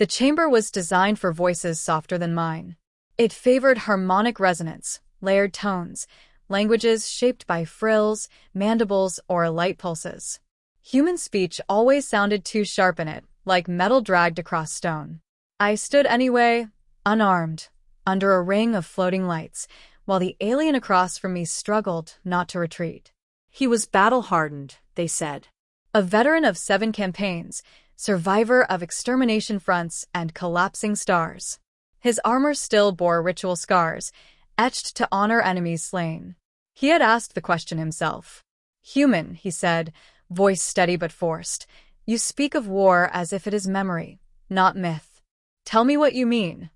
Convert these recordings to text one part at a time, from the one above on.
The chamber was designed for voices softer than mine. It favored harmonic resonance, layered tones, languages shaped by frills, mandibles, or light pulses. Human speech always sounded too sharp in it, like metal dragged across stone. I stood anyway, unarmed, under a ring of floating lights, while the alien across from me struggled not to retreat. He was battle-hardened, they said. A veteran of 7 campaigns, survivor of extermination fronts and collapsing stars. His armor still bore ritual scars, etched to honor enemies slain. He had asked the question himself. "Human," he said, voice steady but forced, "you speak of war as if it is memory, not myth. Tell me what you mean."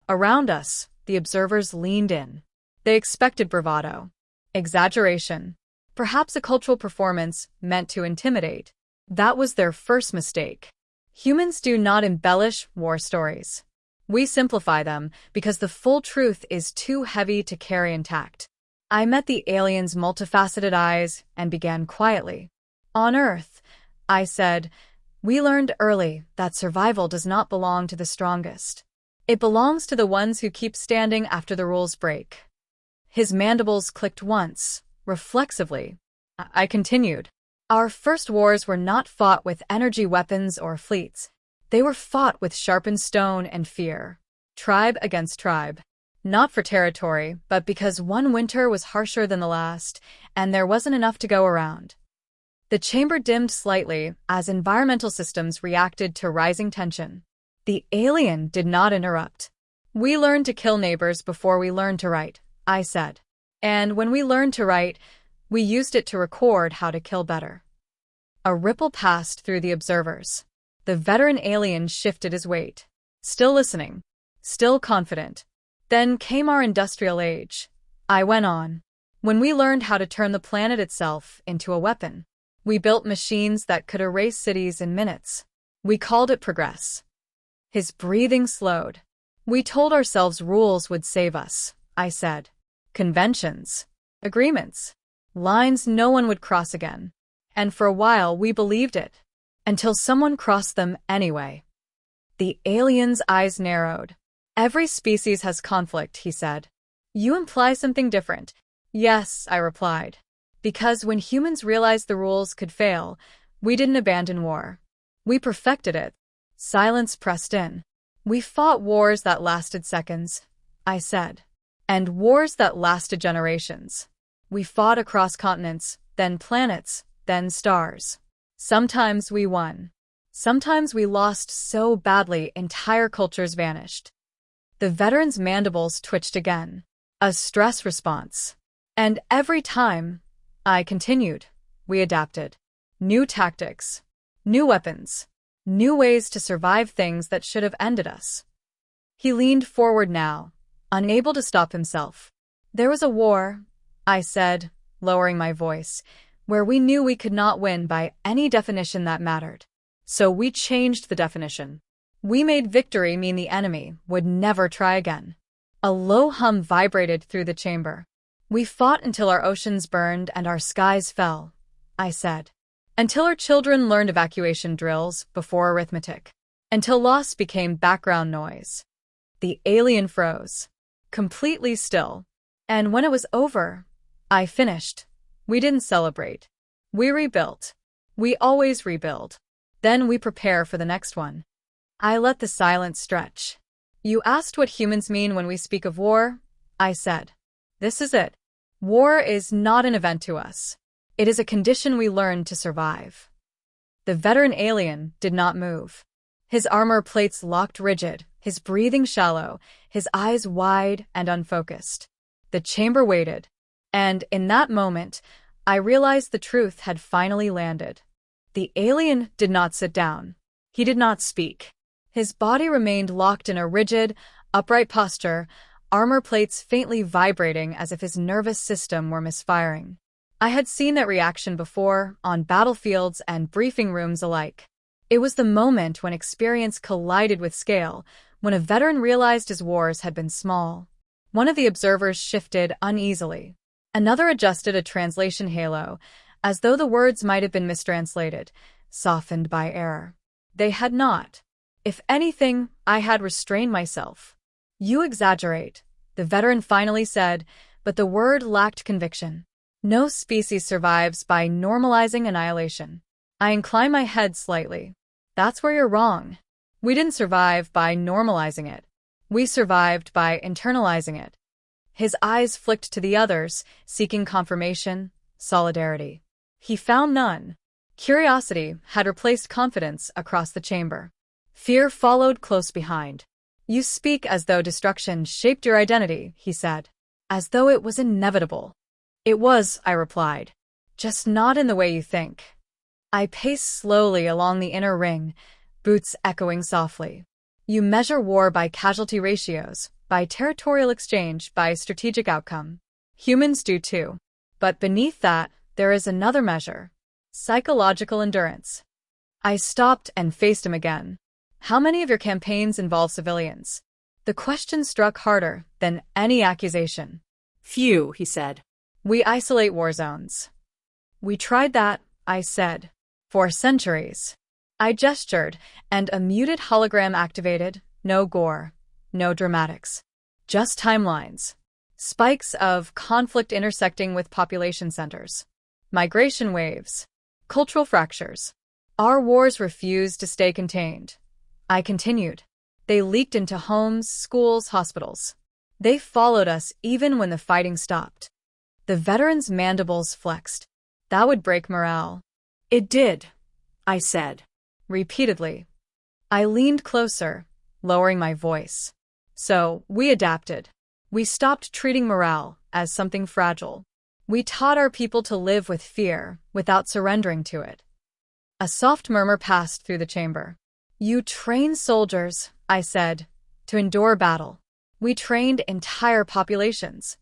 Around us, the observers leaned in. They expected bravado, exaggeration, perhaps a cultural performance meant to intimidate. That was their first mistake. Humans do not embellish war stories. We simplify them because the full truth is too heavy to carry intact. I met the alien's multifaceted eyes and began quietly. "On Earth," I said, "we learned early that survival does not belong to the strongest. It belongs to the ones who keep standing after the rules break." His mandibles clicked once, reflexively. I continued. "Our first wars were not fought with energy weapons or fleets. They were fought with sharpened stone and fear. Tribe against tribe. Not for territory, but because one winter was harsher than the last, and there wasn't enough to go around." The chamber dimmed slightly as environmental systems reacted to rising tension. The alien did not interrupt. "We learned to kill neighbors before we learned to write," I said. "And when we learned to write, we used it to record how to kill better." A ripple passed through the observers. The veteran alien shifted his weight. Still listening. Still confident. "Then came our industrial age," I went on. "When we learned how to turn the planet itself into a weapon. We built machines that could erase cities in minutes. We called it progress." His breathing slowed. "We told ourselves rules would save us," I said. "Conventions. Agreements. Lines no one would cross again. And for a while we believed it. Until someone crossed them anyway." The alien's eyes narrowed. "Every species has conflict," he said. "You imply something different." "Yes," I replied. "Because when humans realized the rules could fail, we didn't abandon war. We perfected it." Silence pressed in. "We fought wars that lasted seconds," I said. "And wars that lasted generations. We fought across continents, then planets, then stars. Sometimes we won. Sometimes we lost so badly entire cultures vanished." The veteran's mandibles twitched again. A stress response. "And every time," I continued, "we adapted. New tactics. New weapons. New ways to survive things that should have ended us." He leaned forward now, unable to stop himself. "There was a war," I said, lowering my voice, "where we knew we could not win by any definition that mattered. So we changed the definition. We made victory mean the enemy would never try again." A low hum vibrated through the chamber. "We fought until our oceans burned and our skies fell," I said. "Until our children learned evacuation drills before arithmetic. Until loss became background noise." The alien froze. Completely still. "And when it was over," I finished, "we didn't celebrate. We rebuilt. We always rebuild. Then we prepare for the next one." I let the silence stretch. "You asked what humans mean when we speak of war," I said. "This is it. War is not an event to us. It is a condition we learn to survive." The veteran alien did not move. His armor plates locked rigid, his breathing shallow, his eyes wide and unfocused. The chamber waited. And in that moment, I realized the truth had finally landed. The alien did not sit down. He did not speak. His body remained locked in a rigid, upright posture, armor plates faintly vibrating as if his nervous system were misfiring. I had seen that reaction before, on battlefields and briefing rooms alike. It was the moment when experience collided with scale, when a veteran realized his wars had been small. One of the observers shifted uneasily. Another adjusted a translation halo, as though the words might have been mistranslated, softened by error. They had not. If anything, I had restrained myself. You exaggerate, the veteran finally said, but the word lacked conviction. No species survives by normalizing annihilation. I incline my head slightly. That's where you're wrong. We didn't survive by normalizing it. We survived by internalizing it. His eyes flicked to the others, seeking confirmation, solidarity. He found none. Curiosity had replaced confidence across the chamber. Fear followed close behind. You speak as though destruction shaped your identity, he said. As though it was inevitable. It was, I replied. Just not in the way you think. I paced slowly along the inner ring, boots echoing softly. You measure war by casualty ratios, by territorial exchange, by strategic outcome. Humans do too. But beneath that, there is another measure. Psychological endurance. I stopped and faced him again. How many of your campaigns involve civilians? The question struck harder than any accusation. Few, he said. We isolate war zones. We tried that, I said. For centuries. I gestured, and a muted hologram activated. No gore. No dramatics. Just timelines. Spikes of conflict intersecting with population centers. Migration waves. Cultural fractures. Our wars refused to stay contained. I continued. They leaked into homes, schools, hospitals. They followed us even when the fighting stopped. The veteran's mandibles flexed. That would break morale. It did, I said. Repeatedly. I leaned closer, lowering my voice. So, we adapted. We stopped treating morale as something fragile. We taught our people to live with fear without surrendering to it. A soft murmur passed through the chamber. You train soldiers, I said, to endure battle. We trained entire populations.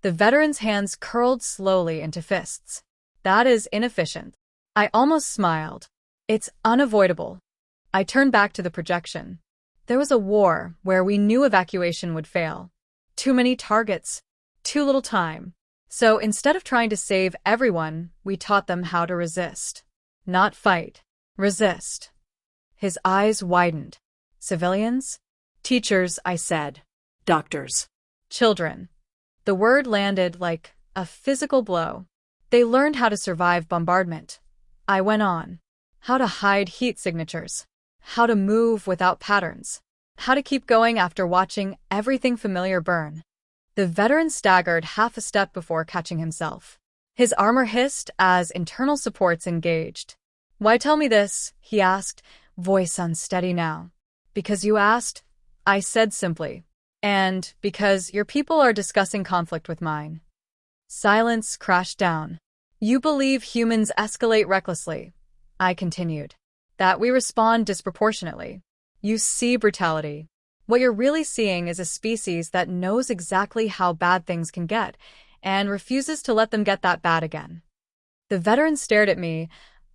The veteran's hands curled slowly into fists. That is inefficient. I almost smiled. It's unavoidable. I turned back to the projection. There was a war where we knew evacuation would fail. Too many targets. Too little time. So instead of trying to save everyone, we taught them how to resist. Not fight. Resist. His eyes widened. Civilians? Teachers, I said. Doctors. Children. The word landed like a physical blow. They learned how to survive bombardment. I went on. How to hide heat signatures. How to move without patterns. How to keep going after watching everything familiar burn. The veteran staggered half a step before catching himself. His armor hissed as internal supports engaged. Why tell me this? He asked, voice unsteady now. Because you asked, I said simply. And because your people are discussing conflict with mine. Silence crashed down. You believe humans escalate recklessly, I continued. That we respond disproportionately. You see brutality. What you're really seeing is a species that knows exactly how bad things can get and refuses to let them get that bad again. The veteran stared at me,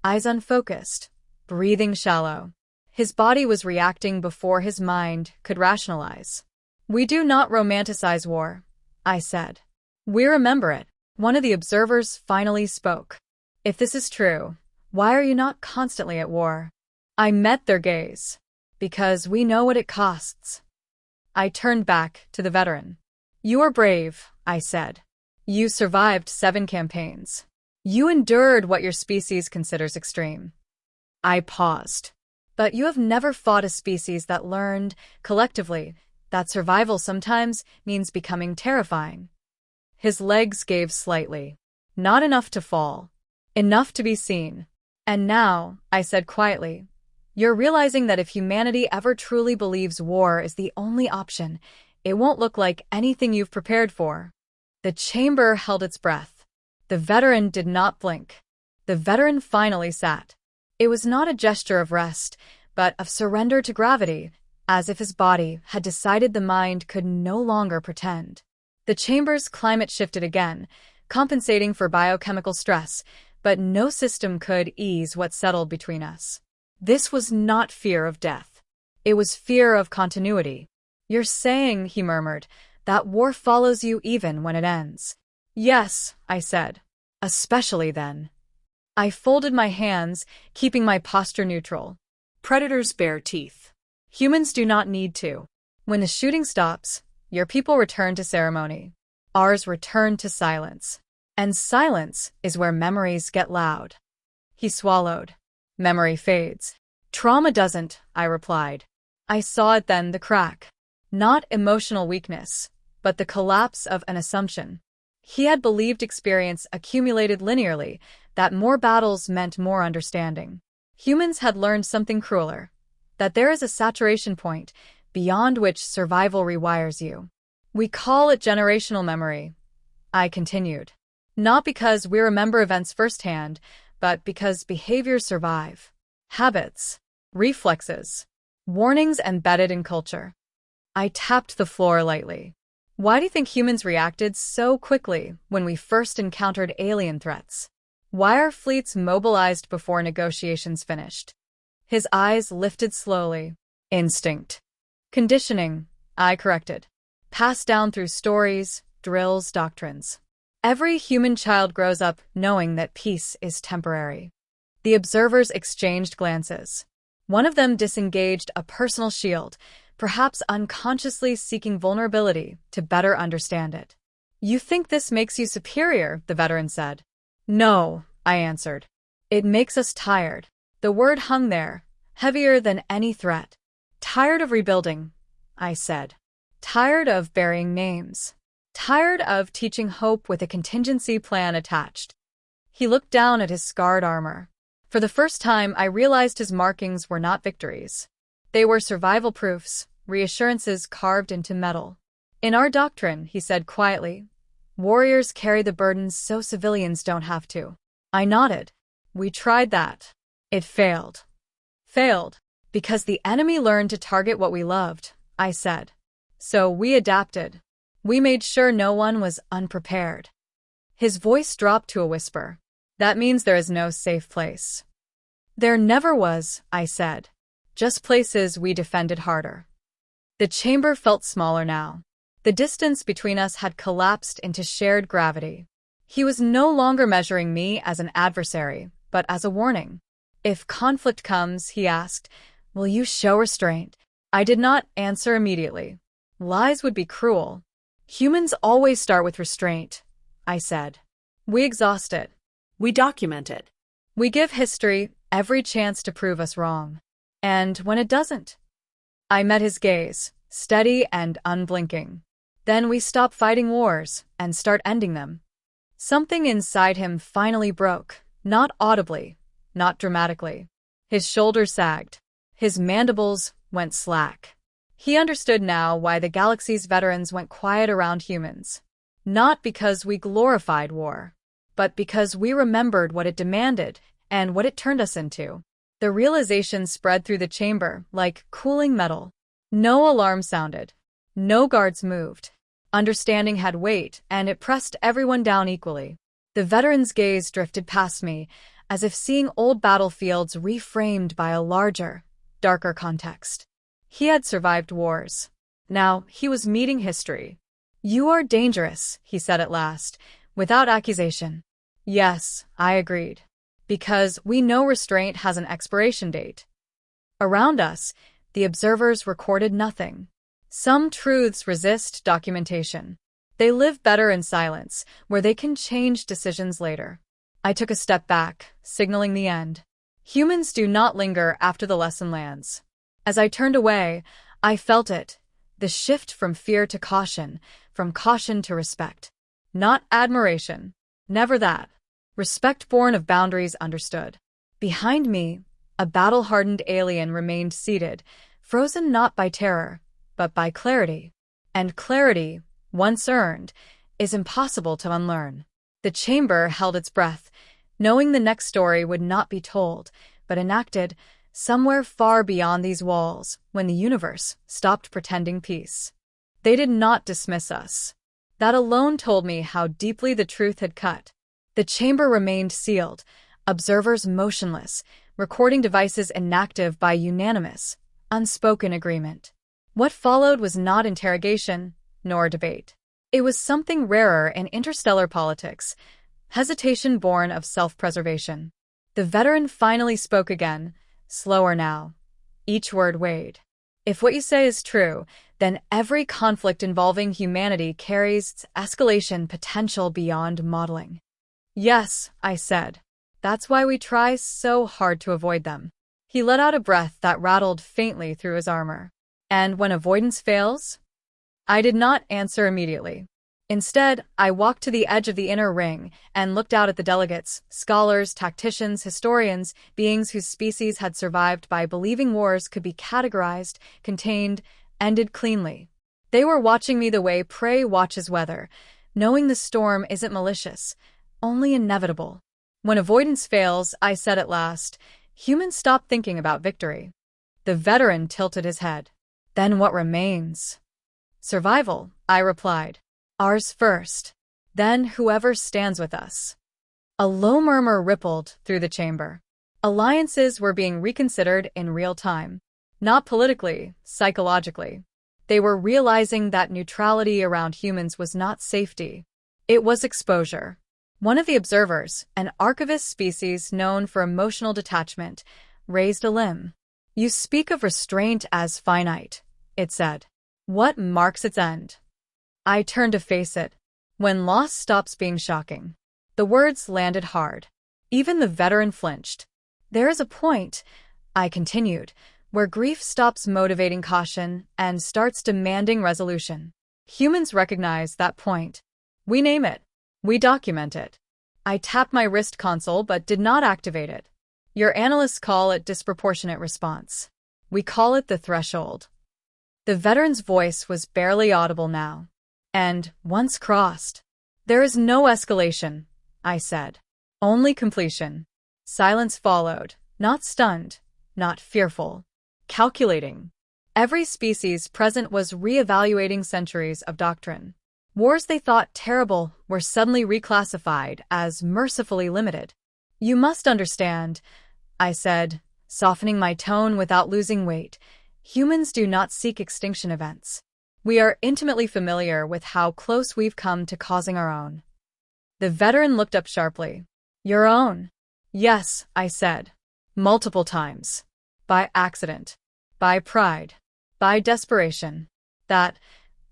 eyes unfocused, breathing shallow. His body was reacting before his mind could rationalize. We do not romanticize war, I said. We remember it. One of the observers finally spoke. If this is true, why are you not constantly at war? I met their gaze. Because we know what it costs. I turned back to the veteran. You are brave, I said. You survived 7 campaigns. You endured what your species considers extreme. I paused. But you have never fought a species that learned, collectively, that survival sometimes means becoming terrifying. His legs gave slightly. Not enough to fall. Enough to be seen. And now, I said quietly, you're realizing that if humanity ever truly believes war is the only option, it won't look like anything you've prepared for. The chamber held its breath. The veteran did not blink. The veteran finally sat. It was not a gesture of rest, but of surrender to gravity, as if his body had decided the mind could no longer pretend. The chamber's climate shifted again, compensating for biochemical stress, but no system could ease what settled between us. This was not fear of death. It was fear of continuity. You're saying, he murmured, that war follows you even when it ends. Yes, I said. Especially then. I folded my hands, keeping my posture neutral. Predators bare teeth. Humans do not need to. When the shooting stops, your people return to ceremony. Ours return to silence. And silence is where memories get loud. He swallowed. Memory fades. Trauma doesn't, I replied. I saw it then, the crack. Not emotional weakness, but the collapse of an assumption. He had believed experience accumulated linearly, that more battles meant more understanding. Humans had learned something crueler, that there is a saturation point beyond which survival rewires you. We call it generational memory, I continued. Not because we remember events firsthand, but because behaviors survive. Habits, reflexes, warnings embedded in culture. I tapped the floor lightly. Why do you think humans reacted so quickly when we first encountered alien threats? Why are fleets mobilized before negotiations finished? His eyes lifted slowly. Instinct. Conditioning, I corrected. Passed down through stories, drills, doctrines. Every human child grows up knowing that peace is temporary. The observers exchanged glances. One of them disengaged a personal shield, perhaps unconsciously seeking vulnerability to better understand it. You think this makes you superior, the veteran said. No, I answered. It makes us tired. The word hung there, heavier than any threat. Tired of rebuilding, I said. Tired of burying names. Tired of teaching hope with a contingency plan attached. He looked down at his scarred armor. For the first time, I realized his markings were not victories. They were survival proofs, reassurances carved into metal. In our doctrine, he said quietly, warriors carry the burdens so civilians don't have to. I nodded. We tried that. It failed. Failed. Because the enemy learned to target what we loved, I said. So we adapted. We made sure no one was unprepared. His voice dropped to a whisper. That means there is no safe place. There never was, I said. Just places we defended harder. The chamber felt smaller now. The distance between us had collapsed into shared gravity. He was no longer measuring me as an adversary, but as a warning. If conflict comes, he asked, will you show restraint? I did not answer immediately. Lies would be cruel. Humans always start with restraint, I said. We exhaust it. We document it. We give history every chance to prove us wrong. And when it doesn't? I met his gaze, steady and unblinking. Then we stop fighting wars and start ending them. Something inside him finally broke, not audibly, not dramatically. His shoulders sagged. His mandibles went slack. He understood now why the galaxy's veterans went quiet around humans. Not because we glorified war, but because we remembered what it demanded and what it turned us into. The realization spread through the chamber like cooling metal. No alarm sounded. No guards moved. Understanding had weight, and it pressed everyone down equally. The veteran's gaze drifted past me, as if seeing old battlefields reframed by a larger, darker context. He had survived wars. Now he was meeting history. You are dangerous, he said at last, without accusation. Yes, I agreed. Because we know restraint has an expiration date. Around us, the observers recorded nothing. Some truths resist documentation. They live better in silence, where they can change decisions later. I took a step back, signaling the end. Humans do not linger after the lesson lands. As I turned away, I felt it, the shift from fear to caution, from caution to respect. Not admiration. Never that. Respect born of boundaries understood. Behind me, a battle-hardened alien remained seated, frozen not by terror, but by clarity. And clarity, once earned, is impossible to unlearn. The chamber held its breath, knowing the next story would not be told, but enacted, somewhere far beyond these walls, when the universe stopped pretending peace. They did not dismiss us. That alone told me how deeply the truth had cut. The chamber remained sealed, observers motionless, recording devices inactive by unanimous, unspoken agreement. What followed was not interrogation, nor debate. It was something rarer in interstellar politics, hesitation born of self-preservation. The veteran finally spoke again, slower now. Each word weighed. If what you say is true, then every conflict involving humanity carries escalation potential beyond modeling. Yes, I said. That's why we try so hard to avoid them. He let out a breath that rattled faintly through his armor. And when avoidance fails? I did not answer immediately. Instead, I walked to the edge of the inner ring and looked out at the delegates, scholars, tacticians, historians, beings whose species had survived by believing wars could be categorized, contained, ended cleanly. They were watching me the way prey watches weather, knowing the storm isn't malicious, only inevitable. When avoidance fails, I said at last, humans stop thinking about victory. The veteran tilted his head. Then what remains? Survival, I replied. Ours first. Then whoever stands with us. A low murmur rippled through the chamber. Alliances were being reconsidered in real time. Not politically, psychologically. They were realizing that neutrality around humans was not safety. It was exposure. One of the observers, an archivist species known for emotional detachment, raised a limb. You speak of restraint as finite, it said. What marks its end? I turned to face it. When loss stops being shocking. The words landed hard. Even the veteran flinched. There is a point, I continued, where grief stops motivating caution and starts demanding resolution. Humans recognize that point. We name it. We document it. I tapped my wrist console but did not activate it. Your analysts call it disproportionate response. We call it the threshold. The veteran's voice was barely audible now. And, once crossed, there is no escalation, I said. Only completion. Silence followed, not stunned, not fearful. Calculating. Every species present was re-evaluating centuries of doctrine. Wars they thought terrible were suddenly reclassified as mercifully limited. You must understand, I said, softening my tone without losing weight. Humans do not seek extinction events. We are intimately familiar with how close we've come to causing our own. The veteran looked up sharply. Your own? Yes, I said. Multiple times. By accident. By pride. By desperation. That,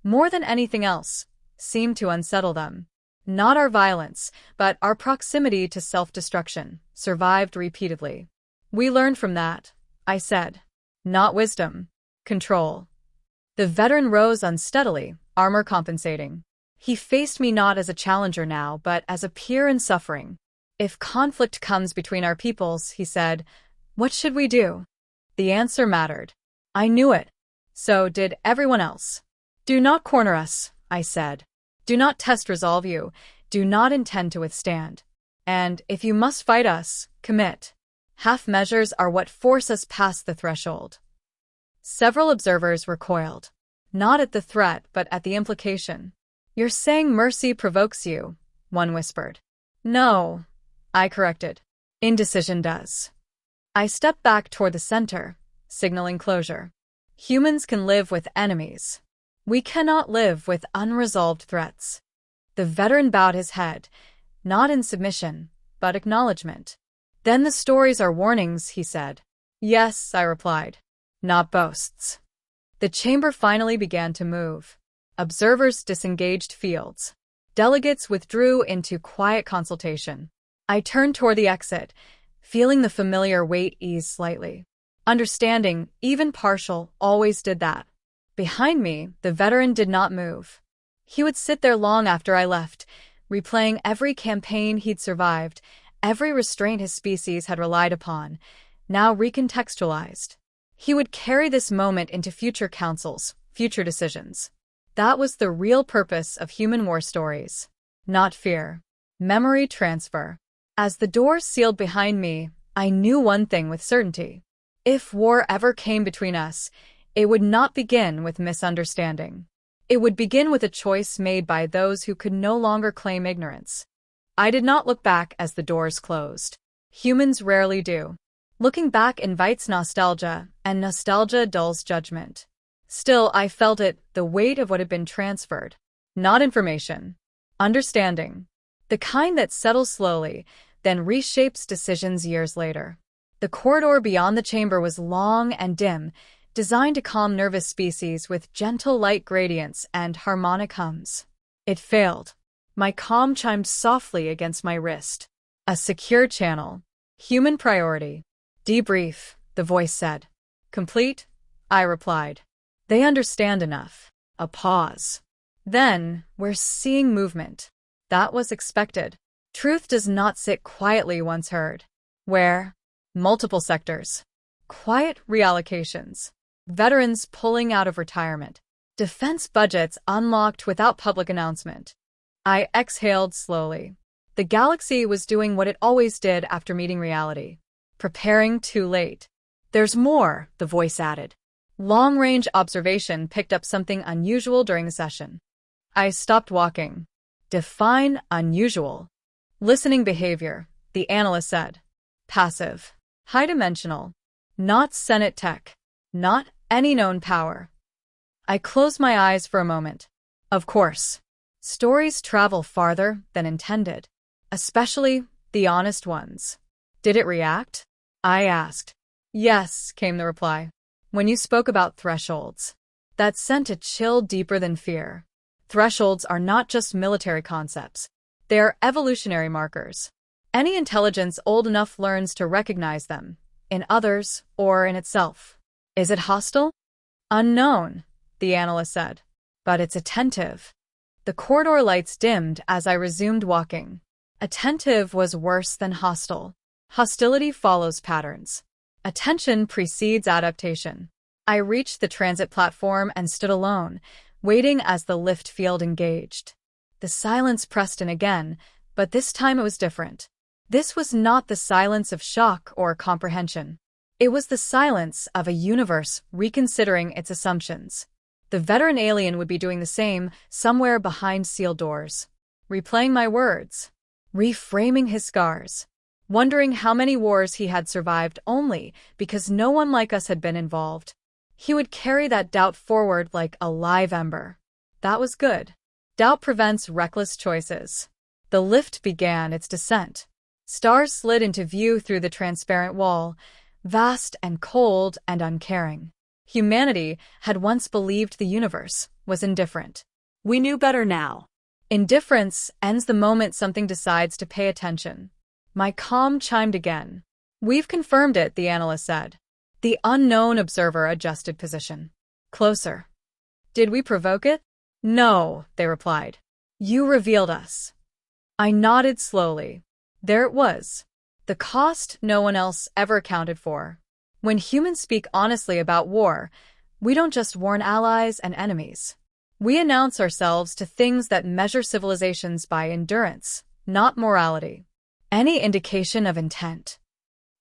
more than anything else, seemed to unsettle them. Not our violence, but our proximity to self-destruction, survived repeatedly. We learned from that, I said. Not wisdom. Control. The veteran rose unsteadily, armor compensating. He faced me not as a challenger now, but as a peer in suffering. If conflict comes between our peoples, he said, what should we do? The answer mattered. I knew it. So did everyone else. Do not corner us, I said. Do not test resolve you. Do not intend to withstand. And if you must fight us, commit. Half measures are what force us past the threshold. Several observers recoiled. Not at the threat, but at the implication. You're saying mercy provokes you, one whispered. No, I corrected. Indecision does. I stepped back toward the center, signaling closure. Humans can live with enemies. We cannot live with unresolved threats. The veteran bowed his head, not in submission, but acknowledgement. Then the stories are warnings, he said. Yes, I replied. Not boasts. The chamber finally began to move. Observers disengaged fields. Delegates withdrew into quiet consultation. I turned toward the exit, feeling the familiar weight ease slightly. Understanding, even partial, always did that. Behind me, the veteran did not move. He would sit there long after I left, replaying every campaign he'd survived, every restraint his species had relied upon, now recontextualized. He would carry this moment into future councils, future decisions. That was the real purpose of human war stories. Not fear. Memory transfer. As the doors sealed behind me, I knew one thing with certainty. If war ever came between us, it would not begin with misunderstanding. It would begin with a choice made by those who could no longer claim ignorance. I did not look back as the doors closed. Humans rarely do. Looking back invites nostalgia, and nostalgia dulls judgment. Still, I felt it, the weight of what had been transferred. Not information. Understanding. The kind that settles slowly, then reshapes decisions years later. The corridor beyond the chamber was long and dim, designed to calm nervous species with gentle light gradients and harmonic hums. It failed. My comm chimed softly against my wrist. A secure channel. Human priority. Debrief, the voice said. Complete? I replied. They understand enough. A pause. Then, we're seeing movement. That was expected. Truth does not sit quietly once heard. Where? Multiple sectors. Quiet reallocations. Veterans pulling out of retirement. Defense budgets unlocked without public announcement. I exhaled slowly. The galaxy was doing what it always did after meeting reality. Preparing too late. There's more, the voice added. Long-range observation picked up something unusual during the session. I stopped walking. Define unusual. Listening behavior, the analyst said. Passive. High-dimensional. Not Senate tech. Not any known power. I closed my eyes for a moment. Of course. Stories travel farther than intended. Especially the honest ones. Did it react? I asked. Yes, came the reply. When you spoke about thresholds. That sent a chill deeper than fear. Thresholds are not just military concepts. They are evolutionary markers. Any intelligence old enough learns to recognize them, in others or in itself. Is it hostile? Unknown, the analyst said. But it's attentive. The corridor lights dimmed as I resumed walking. Attentive was worse than hostile. Hostility follows patterns. Attention precedes adaptation. I reached the transit platform and stood alone, waiting as the lift field engaged. The silence pressed in again, but this time it was different. This was not the silence of shock or comprehension. It was the silence of a universe reconsidering its assumptions. The veteran alien would be doing the same somewhere behind sealed doors. Replaying my words. Reframing his scars. Wondering how many wars he had survived only because no one like us had been involved. He would carry that doubt forward like a live ember. That was good. Doubt prevents reckless choices. The lift began its descent. Stars slid into view through the transparent wall, vast and cold and uncaring. Humanity had once believed the universe was indifferent. We knew better now. Indifference ends the moment something decides to pay attention. My comm chimed again. We've confirmed it, the analyst said. The unknown observer adjusted position. Closer. Did we provoke it? No, they replied. You revealed us. I nodded slowly. There it was. The cost no one else ever accounted for. When humans speak honestly about war, we don't just warn allies and enemies. We announce ourselves to things that measure civilizations by endurance, not morality. Any indication of intent?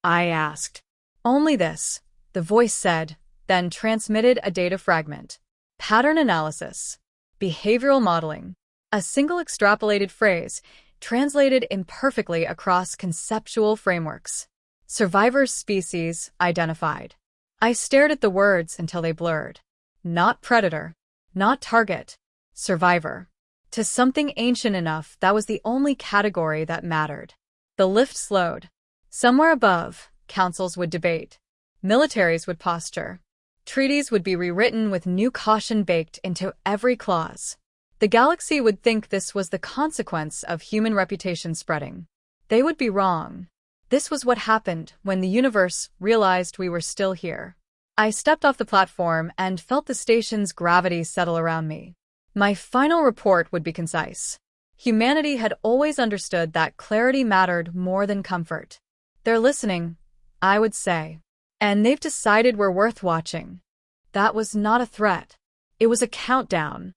I asked. Only this, the voice said, then transmitted a data fragment. Pattern analysis. Behavioral modeling. A single extrapolated phrase, translated imperfectly across conceptual frameworks. Survivor species identified. I stared at the words until they blurred. Not predator. Not target. Survivor. To something ancient enough that was the only category that mattered. The lift slowed. Somewhere above, councils would debate. Militaries would posture. Treaties would be rewritten with new caution baked into every clause. The galaxy would think this was the consequence of human reputation spreading. They would be wrong. This was what happened when the universe realized we were still here. I stepped off the platform and felt the station's gravity settle around me. My final report would be concise. Humanity had always understood that clarity mattered more than comfort. They're listening, I would say. And they've decided we're worth watching. That was not a threat. It was a countdown.